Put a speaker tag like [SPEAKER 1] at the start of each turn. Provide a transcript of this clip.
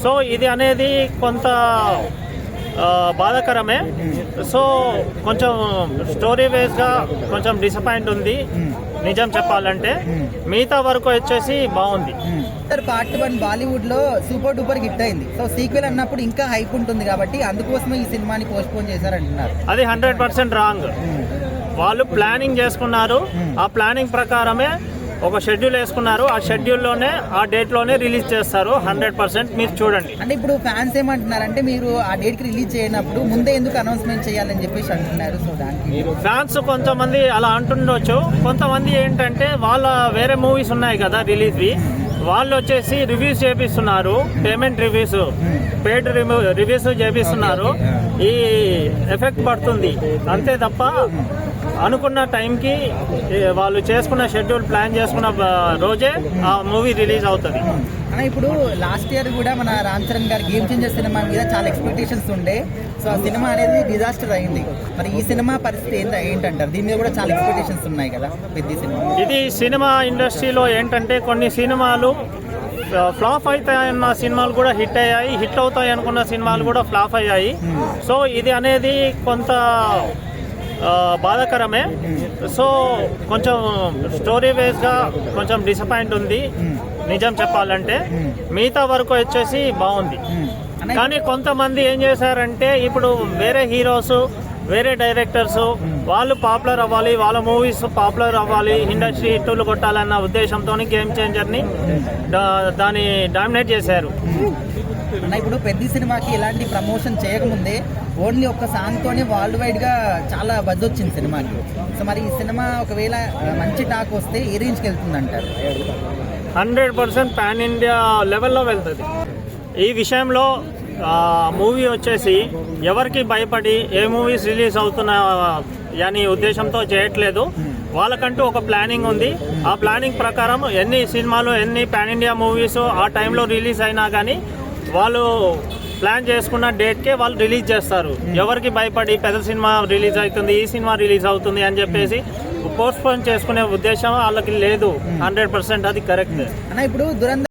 [SPEAKER 1] So ఇది అనేది కొంత బాధాకరమే. సో కొంచెం స్టోరీ వేస్గా కొంచెం డిసప్పాయింట్ ఉంది నిజం చెప్పాలంటే. మిగతా వరకు వచ్చేసి బాగుంది.
[SPEAKER 2] పార్ట్ 1 బాలీవుడ్ లో సూపర్ డూపర్ హిట్ అయింది. సో సీక్వెల్ అన్నప్పుడు ఇంకా హైప్ ఉంటుంది కాబట్టి అందుకోసమే ఈ సినిమాని పోస్ట్పోన్ చేశారంటున్నారు.
[SPEAKER 1] అది 100% రాంగ్. వాళ్ళు ప్లానింగ్ చేసుకున్నారు. ఆ ప్లానింగ్ ప్రకారమే ఒక షెడ్యూల్ వేసుకున్నారు. ఆ షెడ్యూల్లోనే ఆ డేట్లోనే రిలీజ్ చేస్తారు. 100% మీరు చూడండి.
[SPEAKER 2] అంటే ఇప్పుడు ఫ్యాన్స్ ఏమంటున్నారంటే మీరు ఆ డేట్కి రిలీజ్ చేయనప్పుడు ముందే ఎందుకు అనౌన్స్మెంట్ చేయాలని చెప్పేసి అంటున్నారు. సో దానికి
[SPEAKER 1] ఫ్యాన్స్ కొంతమంది అలా అంటుండొచ్చు. కొంతమంది ఏంటంటే వాళ్ళ వేరే మూవీస్ ఉన్నాయి కదా రిలీజ్వి, వాళ్ళు వచ్చేసి రివ్యూస్ చేపిస్తున్నారు. పేమెంట్ రివ్యూస్, పెయిడ్ రివ్యూస్ చేపిస్తున్నారు. ఈ ఎఫెక్ట్ పడుతుంది అంతే తప్ప అనుకున్న టైంకి వాళ్ళు చేసుకున్న షెడ్యూల్ ప్లాన్ చేసుకున్న రోజే ఆ మూవీ రిలీజ్ అవుతుంది.
[SPEAKER 2] ఇప్పుడు లాస్ట్ ఇయర్ కూడా మన రామ్ చరణ్ గారి గేమ్ చేంజర్ సినిమా మీద చాలా ఎక్స్పెక్టేషన్స్ ఉండే. సో ఆ సినిమా అనేది డిజాస్టర్ అయింది. మరి ఈ సినిమా పరిస్థితి ఏంటంటారు? దీని మీద కూడా చాలా ఎక్స్పెక్టేషన్స్ ఉన్నాయి కదా పెద్ద సినిమా.
[SPEAKER 1] ఇది సినిమా ఇండస్ట్రీలో ఏంటంటే కొన్ని సినిమాలు ఫ్లాప్ అవుతాయన్న సినిమాలు కూడా హిట్ అయ్యాయి, హిట్ అవుతాయి అనుకున్న సినిమాలు కూడా ఫ్లాప్ అయ్యాయి. సో ఇది అనేది కొంత బాధాకరమే. సో కొంచెం స్టోరీ వేస్గా కొంచెం డిసప్పాయింట్ ఉంది నిజం చెప్పాలంటే. మిగతా వరకు వచ్చేసి బాగుంది. కానీ కొంతమంది ఏం చేశారంటే ఇప్పుడు వేరే హీరోస్, వేరే డైరెక్టర్స్ వాళ్ళు పాపులర్ అవ్వాలి, వాళ్ళ మూవీస్ పాపులర్ అవ్వాలి, ఇండస్ట్రీ హిట్టులు కొట్టాలన్న ఉద్దేశంతో గేమ్ చేంజర్ని దాన్ని డామినేట్ చేశారు.
[SPEAKER 2] ఇప్పుడు పెద్ద సినిమాకి ఎలాంటి ప్రమోషన్ చేయకముందే ఓన్లీ ఒక్క సాంగ్తోనే వరల్డ్ వైడ్గా చాలా బజ్ వచ్చింది సినిమాకి. సో మరి ఈ సినిమా ఒకవేళ మంచి టాక్ వస్తే ఏ రేంజ్కి వెళ్తుంది అంటారు?
[SPEAKER 1] 100% పాన్ ఇండియా లెవెల్లో వెళ్తుంది. ఈ విషయంలో మూవీ వచ్చేసి ఎవరికి భయపడి ఏ మూవీస్ రిలీజ్ అవుతున్నా అని ఉద్దేశంతో చేయట్లేదు. వాళ్ళకంటూ ఒక ప్లానింగ్ ఉంది. ఆ ప్లానింగ్ ప్రకారం ఎన్ని సినిమాలు, ఎన్ని పాన్ ఇండియా మూవీస్ ఆ టైంలో రిలీజ్ అయినా కానీ వాళ్ళు ప్లాన్ చేసుకున్న డేట్కే వాళ్ళు రిలీజ్ చేస్తారు. ఎవరికి భయపడి పెద్ద సినిమా రిలీజ్ అవుతుంది, ఈ సినిమా రిలీజ్ అవుతుంది అని చెప్పేసి పోస్ట్పోన్ చేసుకునే ఉద్దేశం వాళ్ళకి లేదు. 100% అది కరెక్ట్.
[SPEAKER 2] ఇప్పుడు దురంధర్